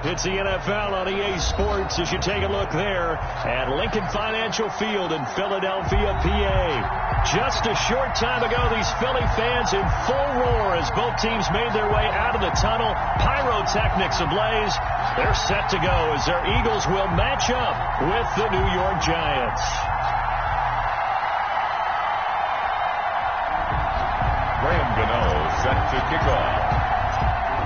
It's the NFL on EA Sports as you take a look there at Lincoln Financial Field in Philadelphia, PA. Just a short time ago, these Philly fans in full roar as both teams made their way out of the tunnel. Pyrotechnics ablaze. They're set to go as their Eagles will match up with the New York Giants. Graham Gano set to kick off.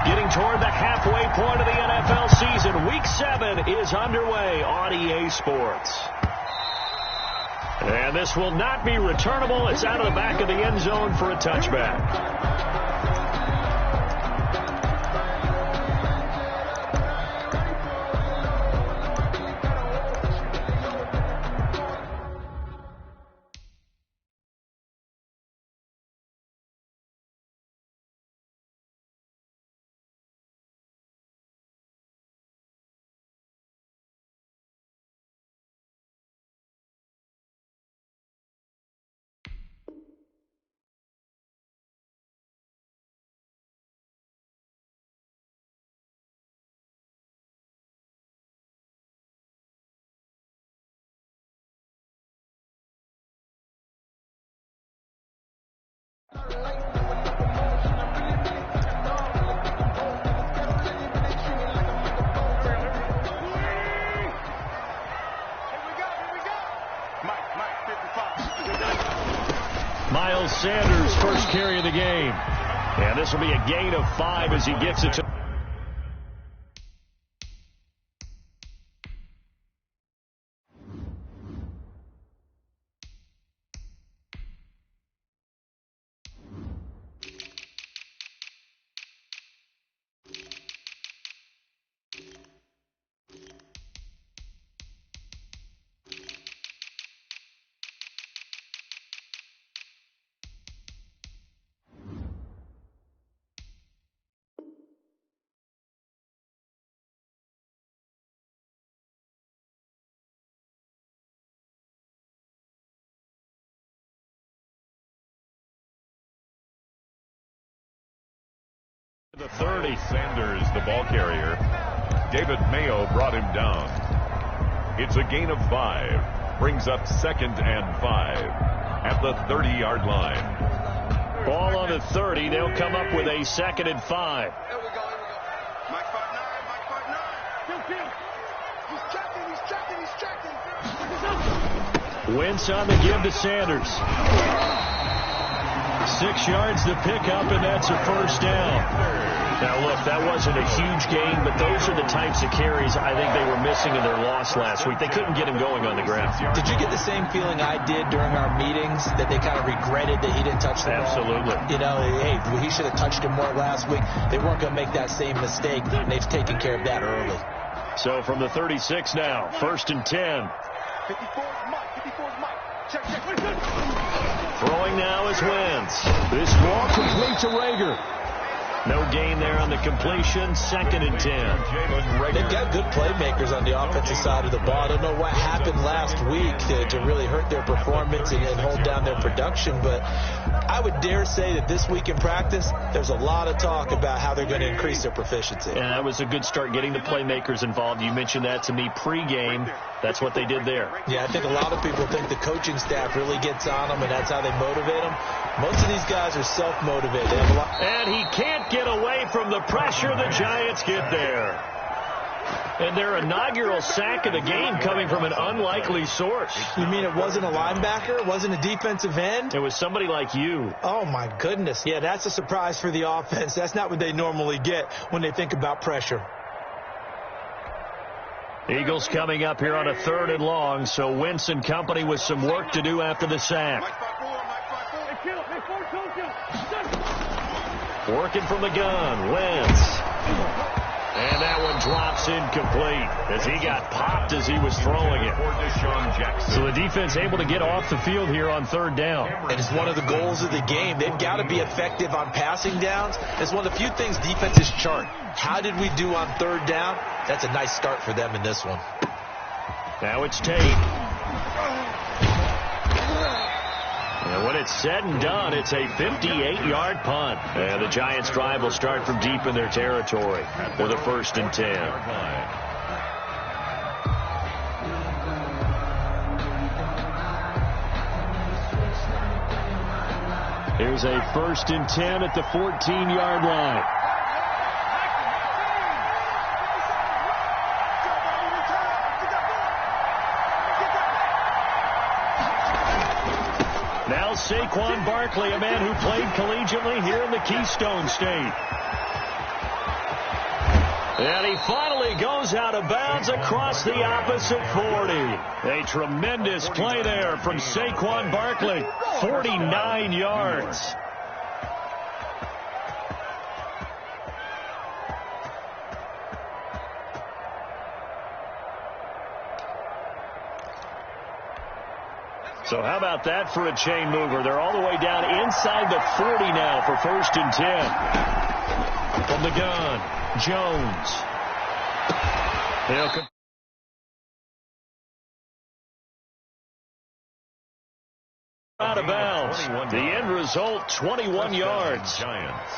Getting toward the halfway point of the NFL season. Week 7 is underway on EA Sports. And this will not be returnable. It's out of the back of the end zone for a touchback. Miles Sanders, first carry of the game. And this will be a gain of 5 as he gets it to... The 30, Sanders, the ball carrier. David Mayo brought him down. It's a gain of 5. Brings up 2nd and 5 at the 30-yard line. Ball on the 30. They'll come up with a 2nd and 5. Here we go. Mike 5-9. He's checking. Wentz on the give to Sanders. 6 yards to pick up, and that's a first down. Now, look, that wasn't a huge gain, but those are the types of carries I think they were missing in their loss last week. They couldn't get him going on the ground. Did you get the same feeling I did during our meetings, that they kind of regretted that he didn't touch the ball? Absolutely. You know, hey, he should have touched him more last week. They weren't going to make that same mistake, and they've taken care of that early. So from the 36 now, 1st and 10. 54's Mike. Check. Throwing now is Wentz. This ball complete to Rager. No gain there on the completion. 2nd and 10. They've got good playmakers on the offensive side of the ball. I don't know what happened last week to really hurt their performance and hold down their production, but I would dare say that this week in practice, there's a lot of talk about how they're going to increase their proficiency. And that was a good start getting the playmakers involved. You mentioned that to me pregame. That's what they did there. Yeah, I think a lot of people think the coaching staff really gets on them, and that's how they motivate them. Most of these guys are self-motivated. And he can't get away from the pressure. The Giants get there. And their inaugural sack of the game coming from an unlikely source. You mean it wasn't a linebacker? It wasn't a defensive end? It was somebody like you. Oh, my goodness. Yeah, that's a surprise for the offense. That's not what they normally get when they think about pressure. Eagles coming up here on a 3rd and long, so Wentz and company with some work to do after the sack. Working from the gun, Wentz. And that one drops incomplete as he got popped as he was throwing it. So the defense able to get off the field here on 3rd down. And it's one of the goals of the game. They've got to be effective on passing downs. It's one of the few things defenses chart. How did we do on 3rd down? That's a nice start for them in this one. Now it's Tate. And when it's said and done, it's a 58-yard punt. And the Giants' drive will start from deep in their territory with a 1st and 10. Here's a 1st and 10 at the 14-yard line. Now Saquon Barkley, a man who played collegiately here in the Keystone State. And he finally goes out of bounds across the opposite 40. A tremendous play there from Saquon Barkley. 49 yards. So how about that for a chain mover? They're all the way down inside the 40 now for 1st and 10. From the gun, Jones. He'll out of bounds. The end result, 21 yards. Giants.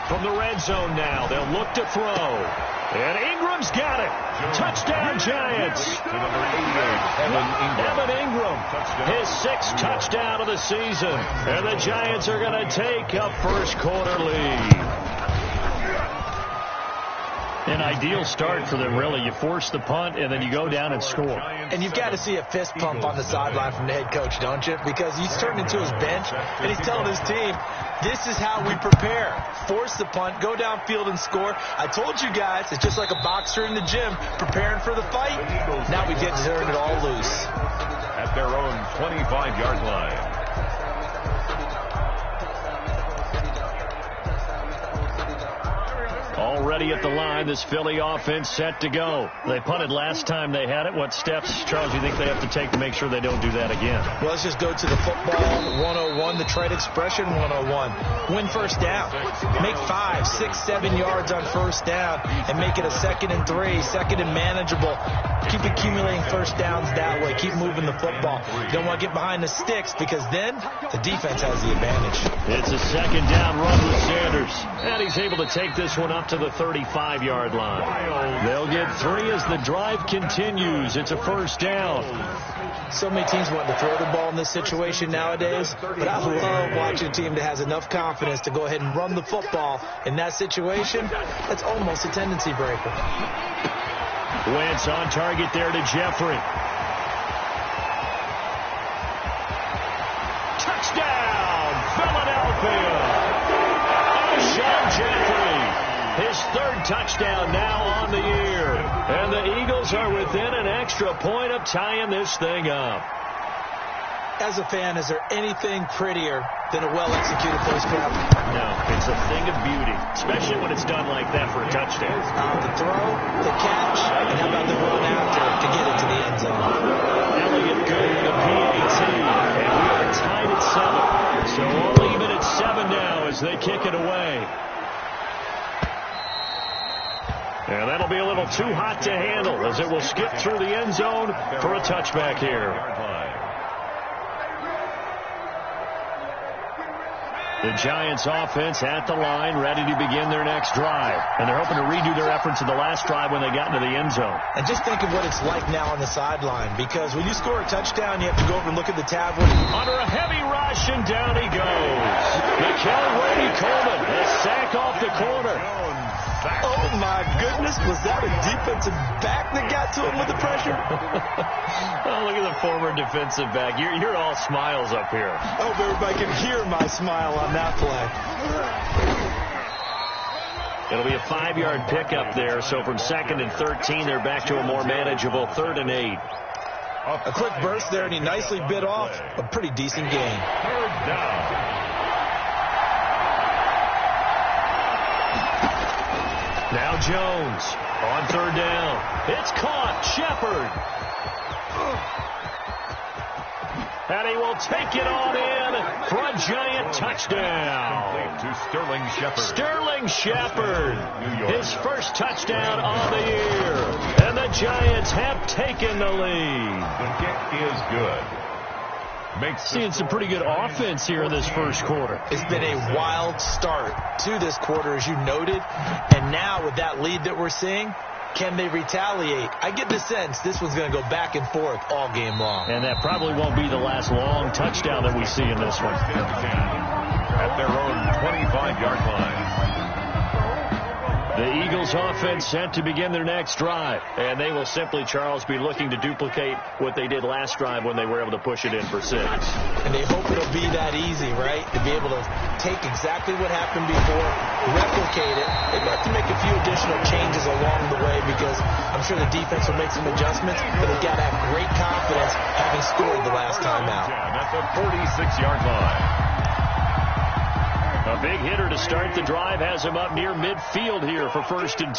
From the red zone now, they'll look to throw. And Ingram's got it. Touchdown, Giants. Evan Ingram, his 6th touchdown of the season. And the Giants are going to take a first-quarter lead. An ideal start for them, really. You force the punt, and then you go down and score. And you've got to see a fist pump on the sideline from the head coach, don't you? Because he's turned into his bench, and he's telling his team, this is how we prepare. Force the punt, go downfield and score. I told you guys, it's just like a boxer in the gym preparing for the fight. Now we get to turn it all loose. At their own 25-yard line. Already at the line, this Philly offense set to go. They punted last time they had it. What steps, Charles, you think they have to take to make sure they don't do that again? Well, let's just go to the football 101, the trade expression 101. Win first down. Make 5, 6, 7 yards on first down and make it a 2nd and 3, 2nd and manageable. Keep accumulating first downs that way. Keep moving the football. You don't want to get behind the sticks because then the defense has the advantage. It's a 2nd down run with Sanders. And he's able to take this one up to the 35-yard line. They'll get 3 as the drive continues. It's a 1st down. So many teams want to throw the ball in this situation nowadays, but I love watching a team that has enough confidence to go ahead and run the football in that situation. That's almost a tendency breaker. Wentz on target there to Jeffrey. Touchdown, Philadelphia! Alshon Jeffrey, his 3rd touchdown now on the year. And the Eagles are within an extra point of tying this thing up. As a fan, is there anything prettier than a well-executed first half? No, it's a thing of beauty, especially when it's done like that for a touchdown. The throw, the catch, and how about the run after to get it to the end zone? Elliott good with a PAT, and we are tied at 7. So all even at 7 now as they kick it away. And that'll be a little too hot to handle as it will skip through the end zone for a touchback here. The Giants offense at the line, ready to begin their next drive. And they're hoping to redo their efforts of the last drive when they got into the end zone. And just think of what it's like now on the sideline, because when you score a touchdown, you have to go over and look at the tablet. Under a heavy rush, and down he goes. Wadey Coleman, a sack off the corner. Oh, my goodness. Was that a defensive back that got to him with the pressure? Oh, look at the former defensive back. You're all smiles up here. I hope everybody can hear my smile on that play. It'll be a 5-yard pickup there. So from 2nd and 13, they're back to a more manageable 3rd and 8. A quick burst there, and he nicely bit off a pretty decent gain. 3rd down. Now Jones on 3rd down. It's caught. Shepard. And he will take it on in for a Giant touchdown. To Sterling Shepard. Sterling Shepard, his first touchdown on the year. And the Giants have taken the lead. The kick is good. Seeing some pretty good offense here in this first quarter. It's been a wild start to this quarter, as you noted. And now with that lead that we're seeing, can they retaliate? I get the sense this one's going to go back and forth all game long. And that probably won't be the last long touchdown that we see in this one. At their own 25-yard line. The Eagles offense set to begin their next drive. And they will simply, Charles, be looking to duplicate what they did last drive when they were able to push it in for 6. And they hope it'll be that easy, right? To be able to take exactly what happened before, replicate it. They'd have to make a few additional changes along the way because I'm sure the defense will make some adjustments, but they've got to have great confidence having scored the last time out. At the 46-yard line. A big hitter to start the drive has him up near midfield here for 1st and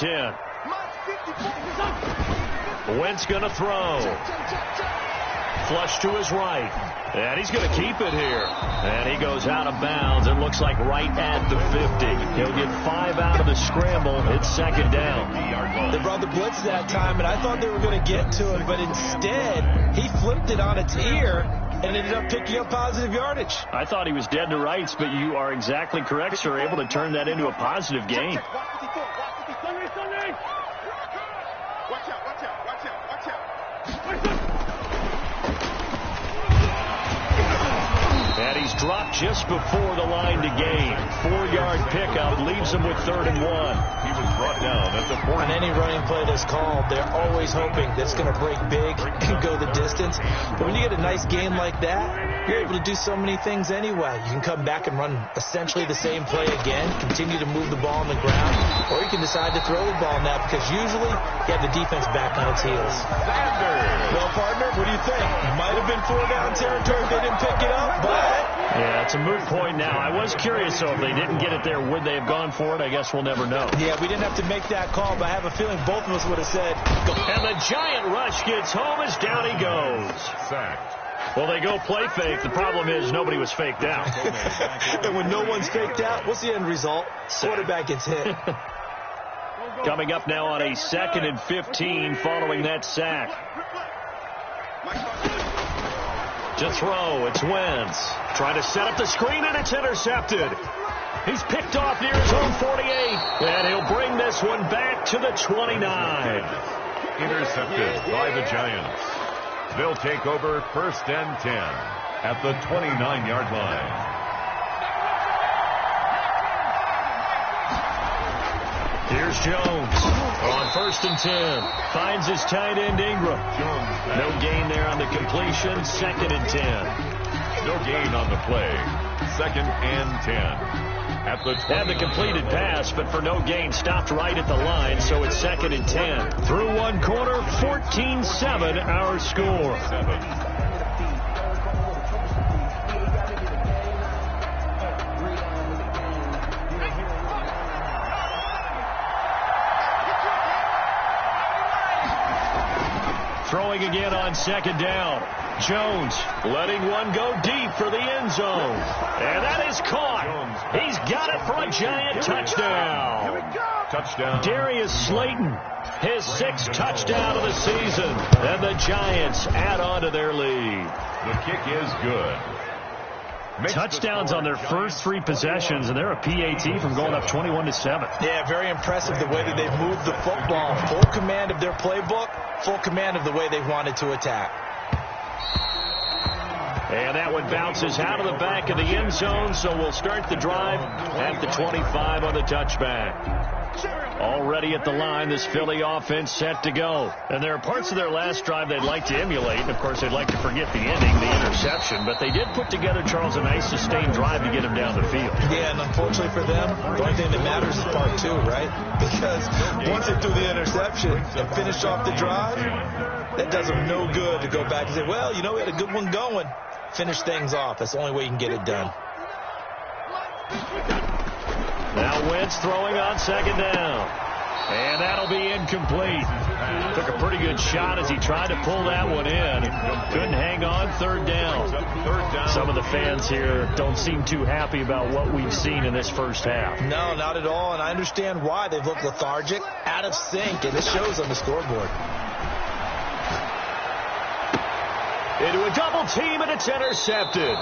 10. Wentz going to throw. Flush to his right. And he's going to keep it here. And he goes out of bounds. It looks like right at the 50. He'll get 5 out of the scramble. It's 2nd down. They brought the blitz that time, and I thought they were going to get to him, but instead he flipped it on its ear and ended up picking up positive yardage. I thought he was dead to rights, but you are exactly correct, sir. Able to turn that into a positive gain. And he's dropped just before the line to gain. 4-yard pickup leaves him with 3rd and 1. He was brought down at the 40. On any running play that's called, they're always hoping that it's going to break big and go the distance. But when you get a nice game like that, you're able to do so many things anyway. You can come back and run essentially the same play again, continue to move the ball on the ground, or you can decide to throw the ball now because usually you have the defense back on its heels. Well, partner, what do you think? Might have been 4-down territory if they didn't pick it up, but... Yeah, it's a moot point now. I was curious, so if they didn't get it there, would they have gone for it? I guess we'll never know. Yeah, we didn't have to make that call, but I have a feeling both of us would have said, go. And the Giant rush gets home as down he goes. Sacked. Well, they go play fake. The problem is nobody was faked out. And when no one's faked out, what's the end result? Quarterback gets hit. Coming up now on a 2nd and 15 following that sack. To throw, it's Wentz. Trying to set up the screen, and it's intercepted. He's picked off near his own 48, and he'll bring this one back to the 29. Intercepted by the Giants. They'll take over 1st and 10 at the 29-yard line. Here's Jones on 1st and 10. Finds his tight end Ingram. No gain there on the completion. 2nd and 10. No gain on the play. 2nd and 10. At the 20. Had the completed pass, but for no gain, stopped right at the line, so it's 2nd and 10. Through one quarter, 14-7 our score. 7. Throwing again on 2nd down. Jones letting one go deep for the end zone. And that is caught. He's got it for a Giant touchdown. Touchdown. Darius Slayton, his 6th touchdown of the season. And the Giants add on to their lead. The kick is good. Touchdowns on their first 3 possessions, and they're a PAT from going up 21-7. Yeah, very impressive the way that they've moved the football. Full command of their playbook, full command of the way they've wanted to attack. And that one bounces out of the back of the end zone, so we'll start the drive at the 25 on the touchback. Already at the line, this Philly offense set to go. And there are parts of their last drive they'd like to emulate. And, of course, they'd like to forget the ending, the interception. But they did put together, Charles, a nice sustained drive to get him down the field. Yeah, and unfortunately for them, the only thing that matters is part 2, right? Because once they threw the interception and finished off the drive, that does them no good to go back and say, well, you know, we had a good one going. Finish things off. That's the only way you can get it done. Now Wentz throwing on 2nd down. And that'll be incomplete. Took a pretty good shot as he tried to pull that one in. Couldn't hang on. Third down. Some of the fans here don't seem too happy about what we've seen in this first half. No, not at all, and I understand why. They've looked lethargic, out of sync, and it shows on the scoreboard. Into a double team, and it's intercepted.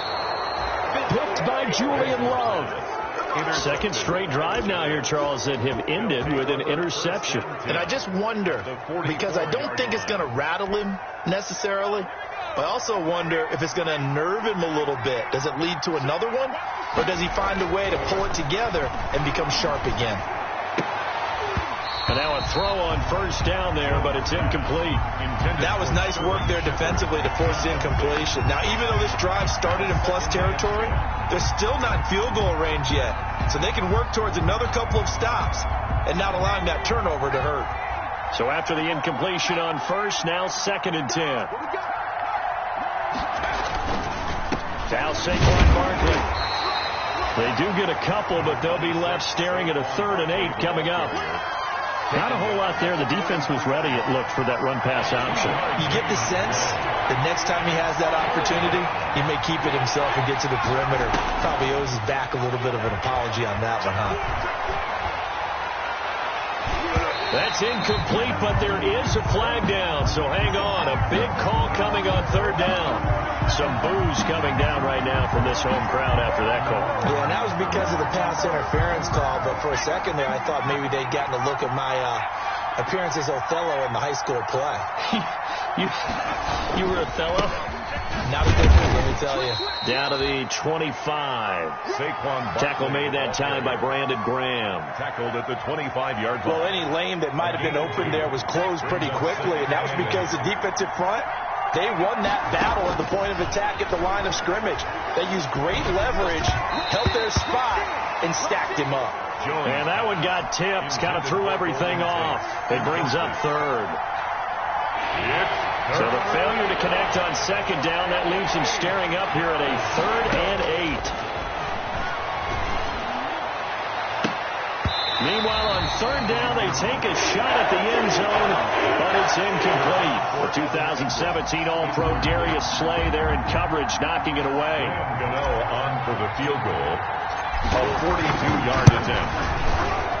Picked by Julian Love. Second straight drive now here, Charles, that have ended with an interception. And I just wonder, because I don't think it's going to rattle him necessarily, but I also wonder if it's going to unnerve him a little bit. Does it lead to another one, or does he find a way to pull it together and become sharp again? And now a throw on first down there, but it's incomplete. That was nice work there defensively to force the incompletion. Now, even though this drive started in plus territory, they're still not in field goal range yet. So they can work towards another couple of stops and not allowing that turnover to hurt. So after the incompletion on first, now 2nd and 10. Now Saquon Barkley. They do get a couple, but they'll be left staring at a 3rd and 8 coming up. Not a whole lot there. The defense was ready, it looked, for that run-pass option. You get the sense that next time he has that opportunity, he may keep it himself and get to the perimeter. Probably owes his back a little bit of an apology on that one, huh? That's incomplete, but there is a flag down, so hang on. A big call coming on 3rd down. Some boos coming down right now from this home crowd after that call. Yeah, and that was because of the pass interference call, but for a second there, I thought maybe they'd gotten a look at my appearance as Othello in the high school play. You were Othello? Not a good one, let me tell you. Down to the 25. Tackle made that time by Brandon Graham. Tackled at the 25-yard line. Well, any lane that might have been open there was closed pretty quickly, and that was because the defensive front, they won that battle at the point of attack at the line of scrimmage. They used great leverage, held their spot, and stacked him up. And that one got tipped, kind of threw everything off. It brings up 3rd. So the failure to connect on 2nd down, that leaves him staring up here at a 3rd and 8. Meanwhile, on 3rd down, they take a shot at the end zone, but it's incomplete. The 2017 All-Pro Darius Slay there in coverage, knocking it away. Gano on for the field goal. A 42-yard attempt.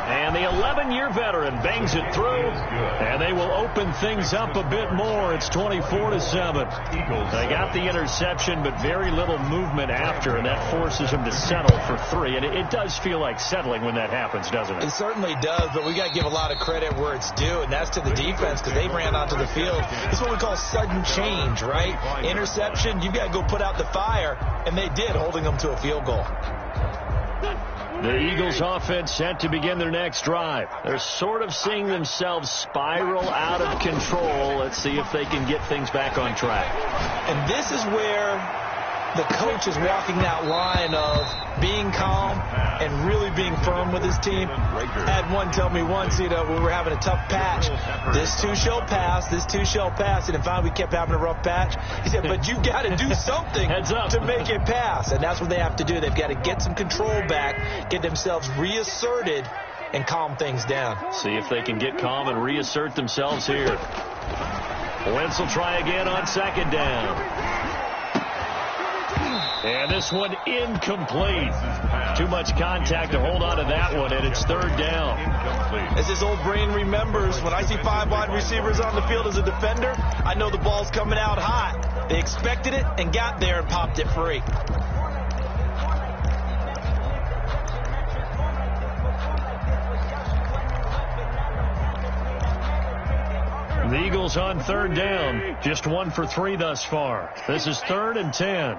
And the 11-year veteran bangs it through, and they will open things up a bit more. It's 24-7. They got the interception, but very little movement after, and that forces them to settle for 3. And it does feel like settling when that happens, doesn't it? It certainly does, but we got to give a lot of credit where it's due, and that's to the defense because they ran onto the field. It's what we call sudden change, right? Interception, you've got to go put out the fire, and they did, holding them to a field goal. The Eagles offense set to begin their next drive. They're sort of seeing themselves spiral out of control. Let's see if they can get things back on track. And this is where the coach is walking that line of being calm and really being firm with his team. I had one tell me once, when we were having a tough patch, this too shall pass, this too shall pass. And if finally we kept having a rough patch, he said, but you got to do something to make it pass. And that's what they have to do. They've got to get some control back, get themselves reasserted, and calm things down. See if they can get calm and reassert themselves here. Wentz will try again on 2nd down. And this one incomplete. Too much contact to hold on to that one, and it's 3rd down. As his old brain remembers, when I see 5 wide receivers on the field as a defender, I know the ball's coming out hot. They expected it and got there and popped it free. The Eagles on 3rd down. Just 1 for 3 thus far. This is 3rd and 10.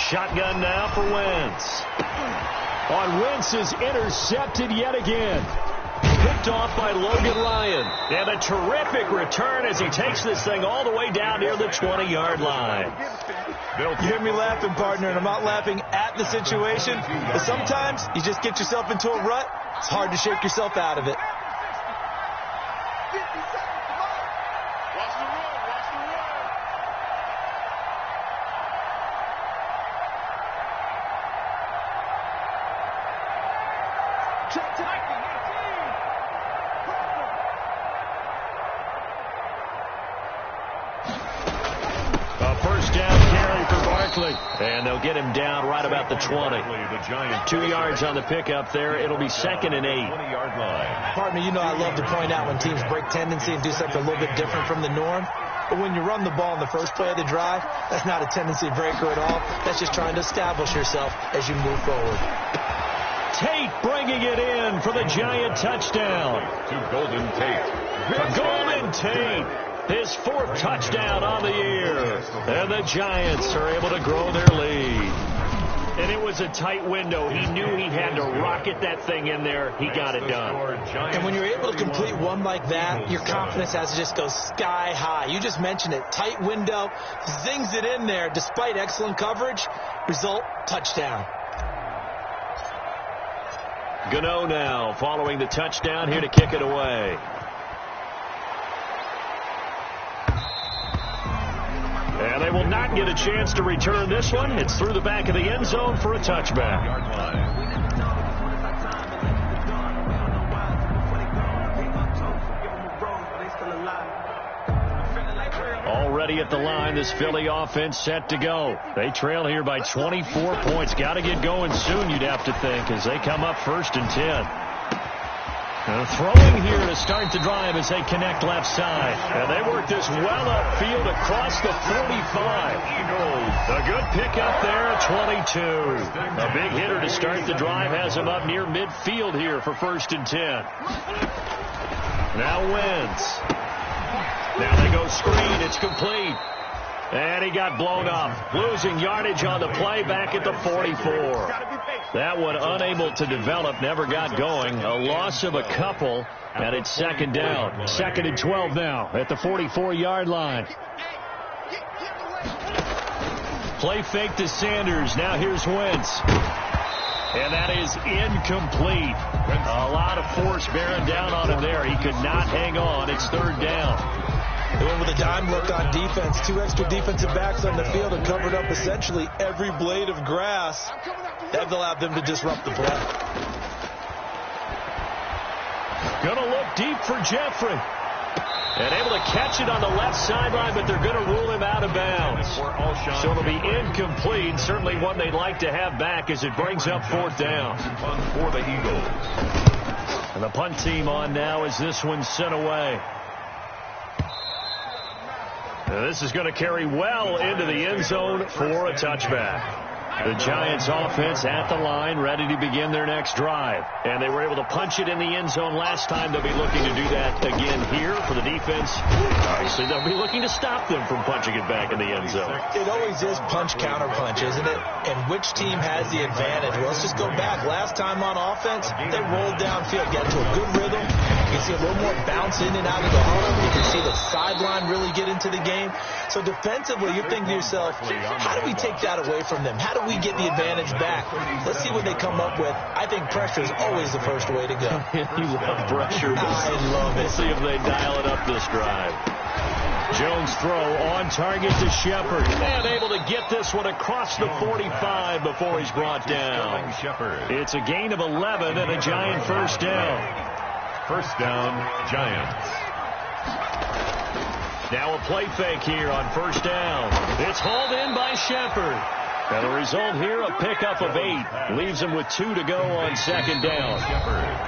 Shotgun now for Wentz. On Wentz is intercepted yet again. Picked off by Logan Lyon. And a terrific return as he takes this thing all the way down near the 20-yard line. You hear me laughing, partner, and I'm not laughing at the situation. But sometimes you just get yourself into a rut. It's hard to shake yourself out of it. first down carry for Barkley. And they'll get him down right about the 20. 2 yards on the pickup there. It'll be 2nd and 8. 20-yard line. Pardon me, you know I love to point out when teams break tendency and do something a little bit different from the norm. But when you run the ball in the first play of the drive, that's not a tendency breaker at all. That's just trying to establish yourself as you move forward. Tate bringing it in for the Giant touchdown. To Golden Tate. Golden Tate, his 4th touchdown on the year. And the Giants are able to grow their lead. And it was a tight window. He knew he had to rocket that thing in there. He got it done. And when you're able to complete one like that, your confidence has to just go sky high. You just mentioned it. Tight window, zings it in there despite excellent coverage. Result, touchdown. Gano now following the touchdown here to kick it away. And they will not get a chance to return this one. It's through the back of the end zone for a touchback. Already at the line, this Philly offense set to go. They trail here by 24 points. Got to get going soon, you'd have to think, as they come up 1st and 10. Throwing here to start the drive as they connect left side. And they work this well upfield across the 45. A good pickup there, 22. A big hitter to start the drive has him up near midfield here for 1st and 10. Now Wentz. Now they go screen. It's complete. And he got blown up. Losing yardage on the play back at the 44. That one unable to develop, never got going. A loss of a couple, and it's 2nd down. 2nd and 12 now at the 44-yard line. Play fake to Sanders. Now here's Wentz. And that is incomplete. A lot of force bearing down on him there. He could not hang on. It's 3rd down. They went with a dime look on defense. 2 extra defensive backs on the field and covered up essentially every blade of grass. That allowed them to disrupt the play. Gonna look deep for Jeffrey. And able to catch it on the left sideline, but they're going to rule him out of bounds. So it'll be incomplete. Certainly one they'd like to have back as it brings up 4th down. For the Eagles. And the punt team on now as this one's sent away. Now this is going to carry well into the end zone for a touchback. The Giants offense at the line, ready to begin their next drive. And they were able to punch it in the end zone last time. They'll be looking to do that again here for the defense. Obviously, they'll be looking to stop them from punching it back in the end zone. It always is punch-counter-punch, isn't it? And which team has the advantage? Well, let's just go back. Last time on offense, they rolled downfield, got into a good rhythm. You can see a little more bounce in and out of the huddle. You can see the sideline really get into the game. So defensively, you're thinking to yourself, how do we take that away from them? How do we get the advantage back? Let's see what they come up with. I think pressure is always the first way to go. You love pressure. I love it. We'll see if they dial it up this drive. Jones throw on target to Shepard. And able to get this one across the 45 before he's brought down. It's a gain of 11 and a Giant 1st down. 1st down, Giants. Now a play fake here on 1st down. It's hauled in by Shepard. And the result here, a pickup of 8. Leaves him with 2 to go on 2nd down.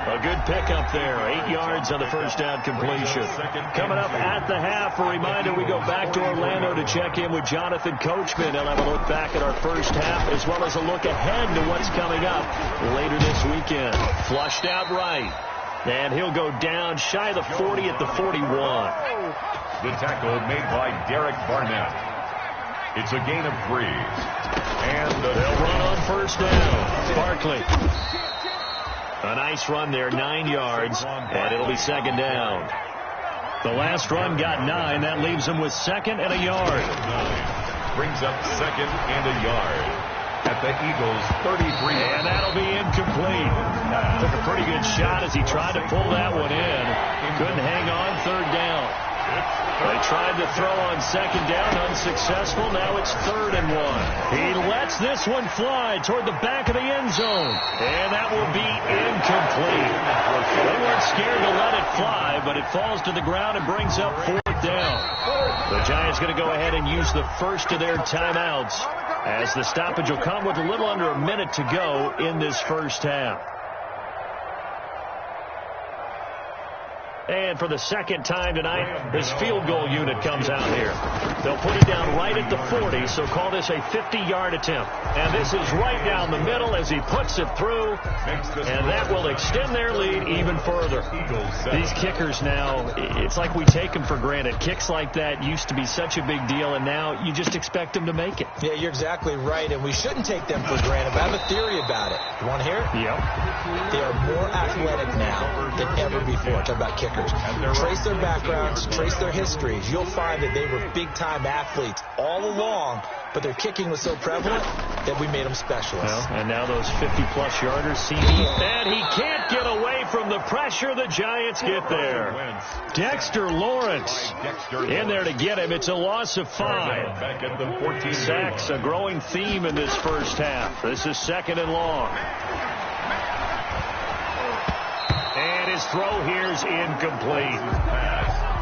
A good pickup there. 8 yards on the 1st down completion. Coming up at the half, a reminder, we go back to Orlando to check in with Jonathan Coachman. He'll have a look back at our first half as well as a look ahead to what's coming up later this weekend. Flushed out right. And he'll go down shy of the 40 at the 41. The tackle made by Derek Barnett. It's a gain of 3. And they'll run on 1st down. Barkley. A nice run there, 9 yards, and it'll be 2nd down. The last run got 9. That leaves him with 2nd and a yard. Brings up 2nd and a yard at the Eagles' 33. And that'll be incomplete. Took a pretty good shot as he tried to pull that one in. Couldn't hang on 3rd down. They tried to throw on 2nd down, unsuccessful. Now it's 3rd and 1. He lets this one fly toward the back of the end zone. And that will be incomplete. They weren't scared to let it fly, but it falls to the ground and brings up 4th fourth down. The Giants going to go ahead and use the first of their timeouts, as the stoppage will come with a little under a minute to go in this first half. And for the second time tonight, this field goal unit comes out here. They'll put it down right at the 40, so call this a 50-yard attempt. And this is right down the middle as he puts it through, and that will extend their lead even further. These kickers now, it's like we take them for granted. Kicks like that used to be such a big deal, and now you just expect them to make it. Yeah, you're exactly right, and we shouldn't take them for granted, but I have a theory about it. You want to hear it? Yep. They are more athletic now than ever before. Talk about kickers. Trace their backgrounds, trace their histories. You'll find that they were big-time athletes all along, but their kicking was so prevalent that we made them specialists. Well, and now those 50-plus yarders see me, and he can't get away from the pressure. The Giants get there. Dexter Lawrence in there to get him. It's a loss of 5. Sacks, a growing theme in this first half. This is second and long. And his throw here's incomplete.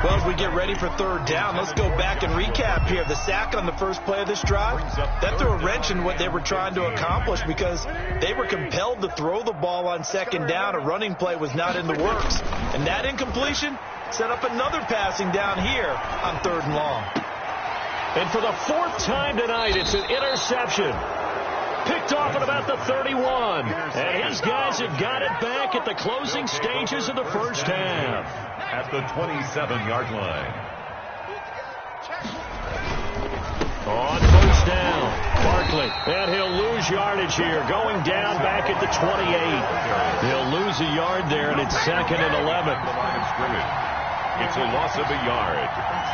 Well, as we get ready for third down, let's go back and recap here. The sack on the first play of this drive, that threw a wrench in what they were trying to accomplish because they were compelled to throw the ball on second down. A running play was not in the works. And that incompletion set up another passing down here on third and long. And for the fourth time tonight, it's an interception. Picked off at about the 31. And his guys have got it back at the closing stages of the first half. At the 27-yard line. On first down, Barkley. And he'll lose yardage here. Going down back at the 28. He'll lose a yard there, and it's second and 11. It's a loss of a yard.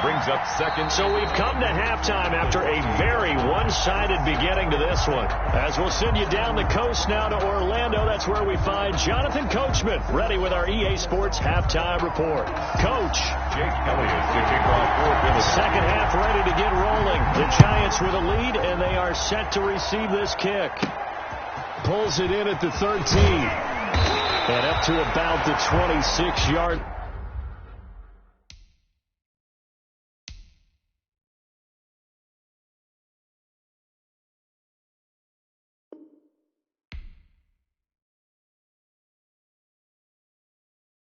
Brings up second. So we've come to halftime after a very one-sided beginning to this one. As we'll send you down the coast now to Orlando, that's where we find Jonathan Coachman, ready with our EA Sports halftime report. Coach. Jake Elliott to kick off fourth. Second half ready to get rolling. The Giants with a lead, and they are set to receive this kick. Pulls it in at the 13. And up to about the 26-yard